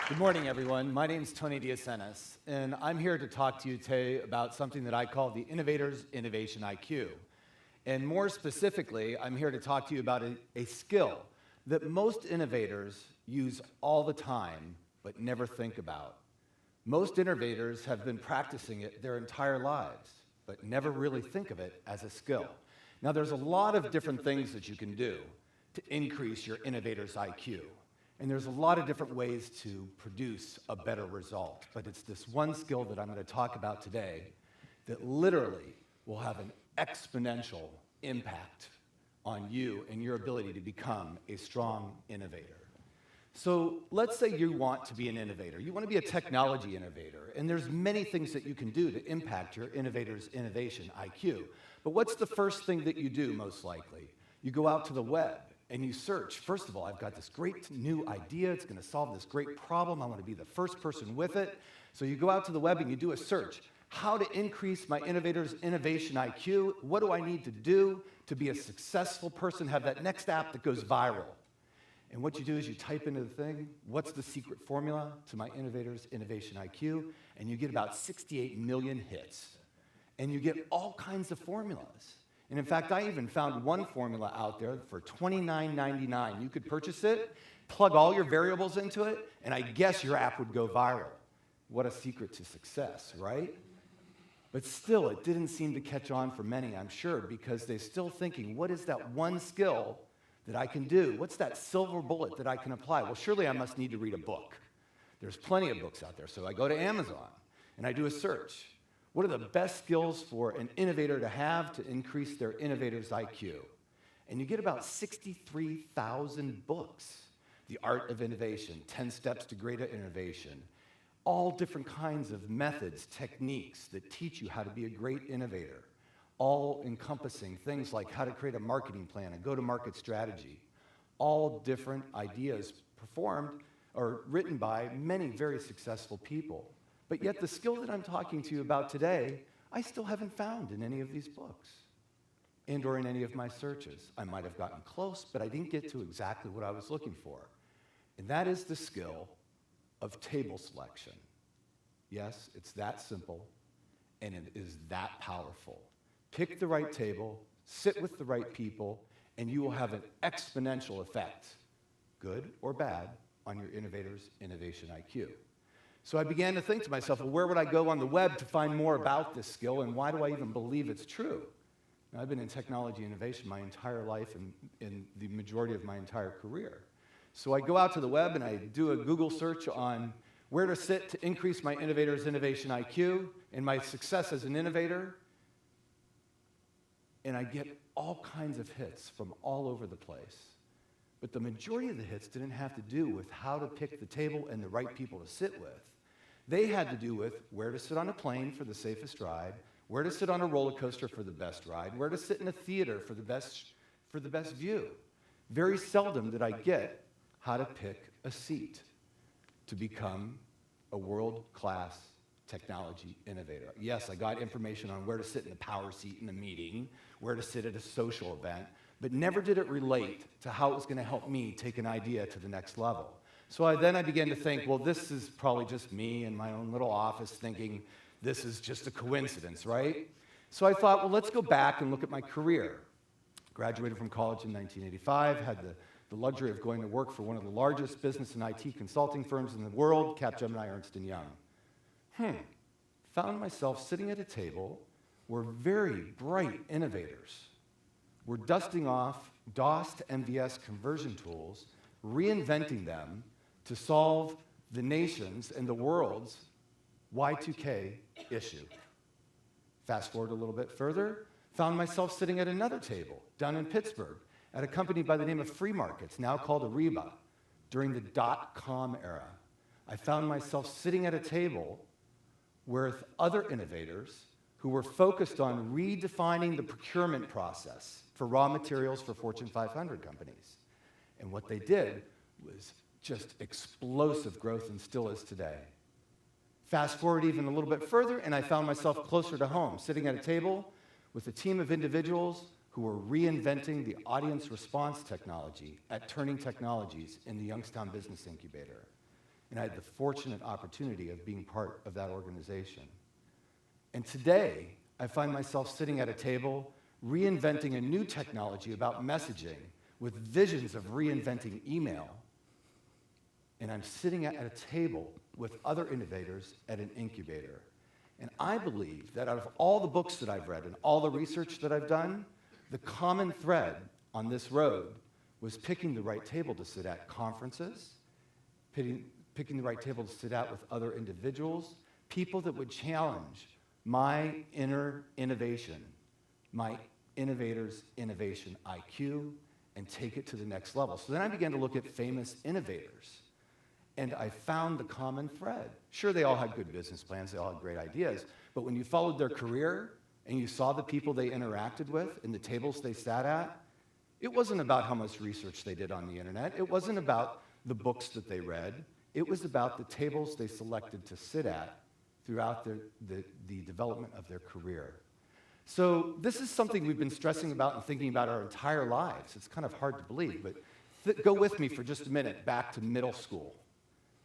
Good morning, everyone. My name is Tony DeAscentis, and I'm here to talk to you today about something that I call the Innovators Innovation IQ. And more specifically, I'm here to talk to you about a skill that most innovators use all the time, but never think about. Most innovators have been practicing it their entire lives, but never really think of it as a skill. Now, there's a lot of different things that you can do to increase your innovator's IQ. And there's a lot of different ways to produce a better result. But it's this one skill that I'm going to talk about today that literally will have an exponential impact on you and your ability to become a strong innovator. So let's say you want to be an innovator. You want to be a technology innovator. And there's many things that you can do to impact your innovator's innovation IQ. But what's the first thing that you do most likely? You go out to the web. And you search. First of all, I've got this great new idea. It's going to solve this great problem. I want to be the first person with it. So you go out to the web and you do a search. How to increase my innovator's innovation IQ? What do I need to do to be a successful person, have that next app that goes viral? And what you do is you type into the thing, what's the secret formula to my innovator's innovation IQ? And you get about 68 million hits. And you get all kinds of formulas. And in fact, I even found one formula out there for $29.99. You could purchase it, plug all your variables into it, and I guess your app would go viral. What a secret to success, right? But still, it didn't seem to catch on for many, I'm sure, because they're still thinking, what is that one skill that I can do? What's that silver bullet that I can apply? Well, surely I must need to read a book. There's plenty of books out there, so I go to Amazon, and I do a search. What are the best skills for an innovator to have to increase their innovator's IQ? And you get about 63,000 books. The Art of Innovation, 10 Steps to Greater Innovation, all different kinds of methods, techniques that teach you how to be a great innovator, all encompassing things like how to create a marketing plan, a go-to-market strategy, all different ideas performed or written by many very successful people. But yet the skill that I'm talking to you about today, I still haven't found in any of these books and or in any of my searches. I might have gotten close, but I didn't get to exactly what I was looking for. And that is the skill of table selection. Yes, it's that simple, and it is that powerful. Pick the right table, sit with the right people, and you will have an exponential effect, good or bad, on your innovator's innovation IQ. So I began to think to myself, well, where would I go on the web to find more about this skill, and why do I even believe it's true? Now, I've been in technology innovation my entire life and in the majority of my entire career. So I go out to the web and I do a Google search on where to sit to increase my innovator's innovation IQ and my success as an innovator, and I get all kinds of hits from all over the place. But the majority of the hits didn't have to do with how to pick the table and the right people to sit with. They had to do with where to sit on a plane for the safest ride, where to sit on a roller coaster for the best ride, where to sit in a theater for the best view. Very seldom did I get how to pick a seat to become a world-class technology innovator. Yes, I got information on where to sit in the power seat in a meeting, where to sit at a social event, but never did it relate to how it was going to help me take an idea to the next level. So then I began to think, well, this is probably just me in my own little office thinking this is just a coincidence, right? So I thought, well, let's go back and look at my career. Graduated from college in 1985, had the luxury of going to work for one of the largest business and IT consulting firms in the world, Capgemini, Ernst & Young. Found myself sitting at a table where very bright innovators were dusting off DOS to MVS conversion tools, reinventing them to solve the nation's and the world's Y2K issue. Fast forward a little bit further, found myself sitting at another table down in Pittsburgh at a company by the name of Free Markets, now called Ariba, during the dot-com era. I found myself sitting at a table with other innovators who were focused on redefining the procurement process for raw materials for Fortune 500 companies. And what they did was just explosive growth and still is today. Fast forward even a little bit further, and I found myself closer to home, sitting at a table with a team of individuals who were reinventing the audience response technology at Turning Technologies in the Youngstown Business Incubator. and I had the fortunate opportunity of being part of that organization. And today, I find myself sitting at a table reinventing a new technology about messaging with visions of reinventing email. And I'm sitting at a table with other innovators at an incubator. And I believe that out of all the books that I've read and all the research that I've done, the common thread on this road was picking the right table to sit at conferences, picking the right table to sit at with other individuals, people that would challenge my inner innovation, my innovator's innovation IQ, and take it to the next level. So then I began to look at famous innovators, and I found the common thread. Sure, they all had good business plans, they all had great ideas, but when you followed their career and you saw the people they interacted with and the tables they sat at, it wasn't about how much research they did on the internet. It wasn't about the books that they read. It was about the tables they selected to sit at throughout the development of their career. So this is something we've been stressing about and thinking about our entire lives. It's kind of hard to believe, but go with me for just a minute back to middle school.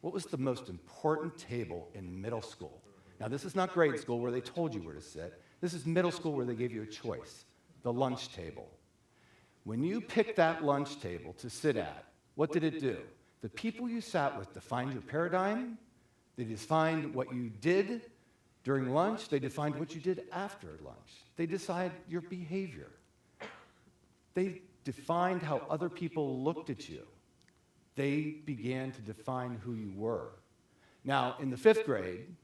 What was the most important table in middle school? Now, this is not grade school where they told you where to sit. This is middle school where they gave you a choice, the lunch table. When you picked that lunch table to sit at, what did it do? The people you sat with defined your paradigm. They defined what you did during lunch. They defined what you did after lunch. They decided your behavior. They defined how other people looked at you. They began to define who you were. Now, in the 5th grade,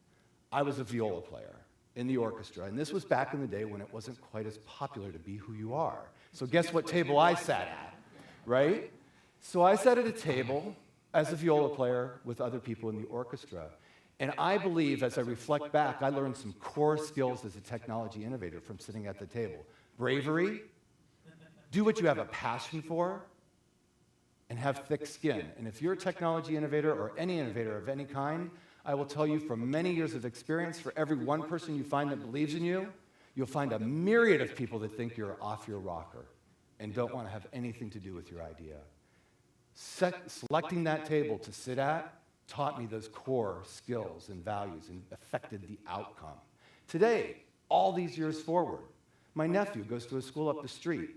I was a viola player in the orchestra, and this was back in the day when it wasn't quite as popular to be who you are. So guess what table I sat at, right? So I sat at a table as a viola player with other people in the orchestra. And I believe, as I reflect back, I learned some core skills as a technology innovator from sitting at the table. Bravery, do what you have a passion for, and have thick skin. And if you're a technology innovator or any innovator of any kind, I will tell you from many years of experience, for every one person you find that believes in you, you'll find a myriad of people that think you're off your rocker and don't want to have anything to do with your idea. Selecting that table to sit at taught me those core skills and values and affected the outcome. Today, all these years forward, my nephew goes to a school up the street.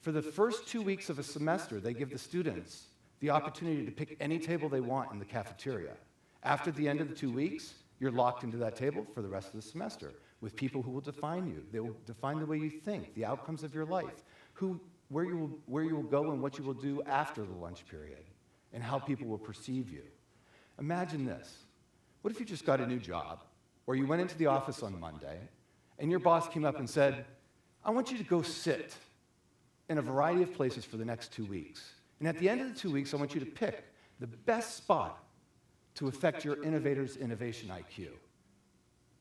For the first 2 weeks of a semester, they give the students the opportunity to pick any table they want in the cafeteria. After the end of the 2 weeks, you're locked into that table for the rest of the semester with people who will define you. They will define the way you think, the outcomes of your life, where you will go and what you will do after the lunch period, and how people will perceive you. Imagine this. What if you just got a new job, or you went into the office on Monday, and your boss came up and said, I want you to go sit in a variety of places for the next 2 weeks. And at the end of the 2 weeks, I want you to pick the best spot to affect your innovator's innovation IQ.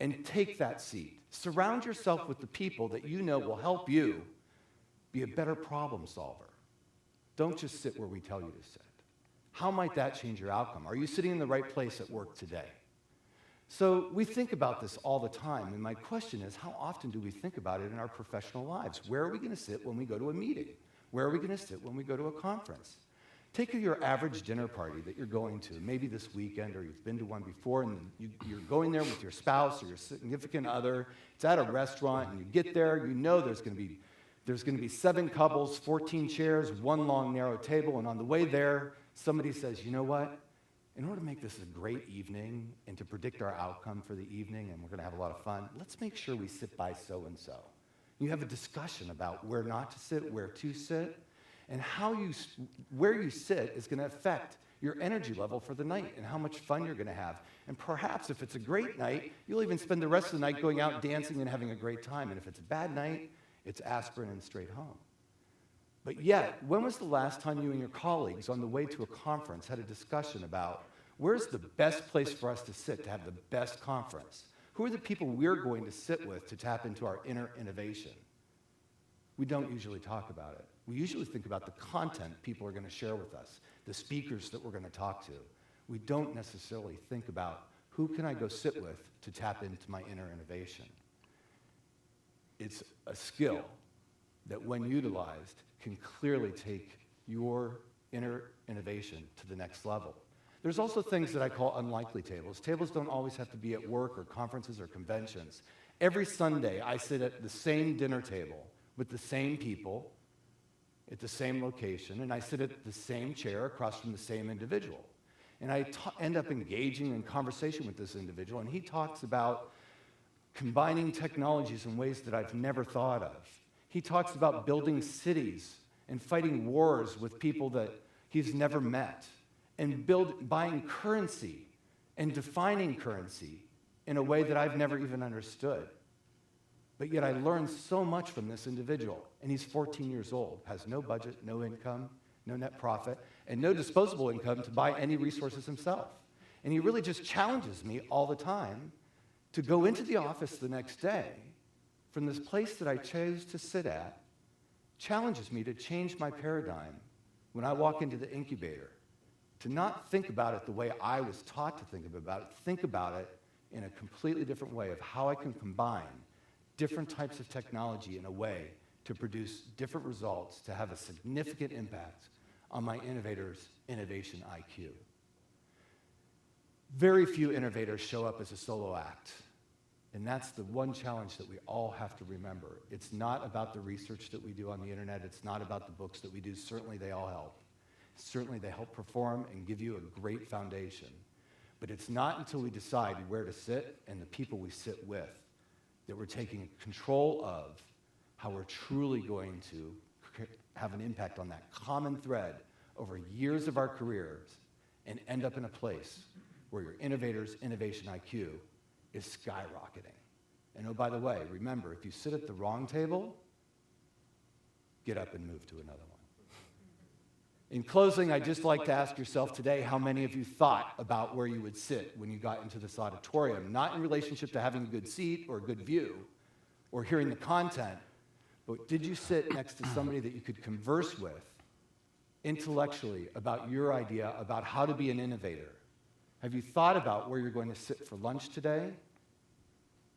And take that seat. Surround yourself with the people that you know will help you be a better problem solver. Don't just sit where we tell you to sit. How might that change your outcome? Are you sitting in the right place at work today? So we think about this all the time, and my question is, how often do we think about it in our professional lives? Where are we going to sit when we go to a meeting? Where are we going to sit when we go to a conference? Take your average dinner party that you're going to, maybe this weekend, or you've been to one before, and you're going there with your spouse or your significant other. It's at a restaurant, and you get there, you know there's going to be 7 couples, 14 chairs, 1 long, narrow table, and on the way there, somebody says, you know what? In order to make this a great evening and to predict our outcome for the evening, and we're going to have a lot of fun, let's make sure we sit by so-and-so. You have a discussion about where not to sit, where to sit, and where you sit is going to affect your energy level for the night and how much fun you're going to have. And perhaps if it's a great night, you'll even spend the rest of the night going out dancing and having a great time. And if it's a bad night, it's aspirin and straight home. But yet, when was the last time you and your colleagues on the way to a conference had a discussion about where's the best place for us to sit to have the best conference? Who are the people we're going to sit with to tap into our inner innovation? We don't usually talk about it. We usually think about the content people are going to share with us, the speakers that we're going to talk to. We don't necessarily think about who can I go sit with to tap into my inner innovation. It's a skill that when utilized can clearly take your inner innovation to the next level. There's also things that I call unlikely tables. Tables don't always have to be at work or conferences or conventions. Every Sunday, I sit at the same dinner table with the same people at the same location, and I sit at the same chair across from the same individual. And I end up engaging in conversation with this individual, and he talks about combining technologies in ways that I've never thought of. He talks about building cities and fighting wars with people that he's never met, and buying currency and defining currency in a way that I've never even understood. But yet I learned so much from this individual, and he's 14 years old, has no budget, no income, no net profit, and no disposable income to buy any resources himself. And he really just challenges me all the time to go into the office the next day from this place that I chose to sit at, challenges me to change my paradigm when I walk into the incubator, to not think about it the way I was taught to think about it in a completely different way of how I can combine different types of technology in a way to produce different results, to have a significant impact on my innovators' innovation IQ. Very few innovators show up as a solo act, and that's the one challenge that we all have to remember. It's not about the research that we do on the internet. It's not about the books that we do. Certainly they all help. Certainly they help perform and give you a great foundation. But it's not until we decide where to sit and the people we sit with that we're taking control of how we're truly going to have an impact on that common thread over years of our careers and end up in a place where your innovator's innovation IQ is skyrocketing. And oh, by the way, remember, if you sit at the wrong table, get up and move to another one. In closing, I'd just like to ask yourself today how many of you thought about where you would sit when you got into this auditorium, not in relationship to having a good seat or a good view or hearing the content, but did you sit next to somebody that you could converse with intellectually about your idea about how to be an innovator? Have you thought about where you're going to sit for lunch today?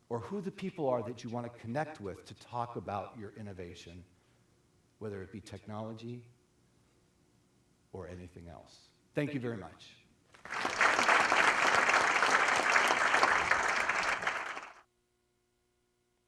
Or who the people are that you want to connect with to talk about your innovation, whether it be technology or anything else? Thank you very much.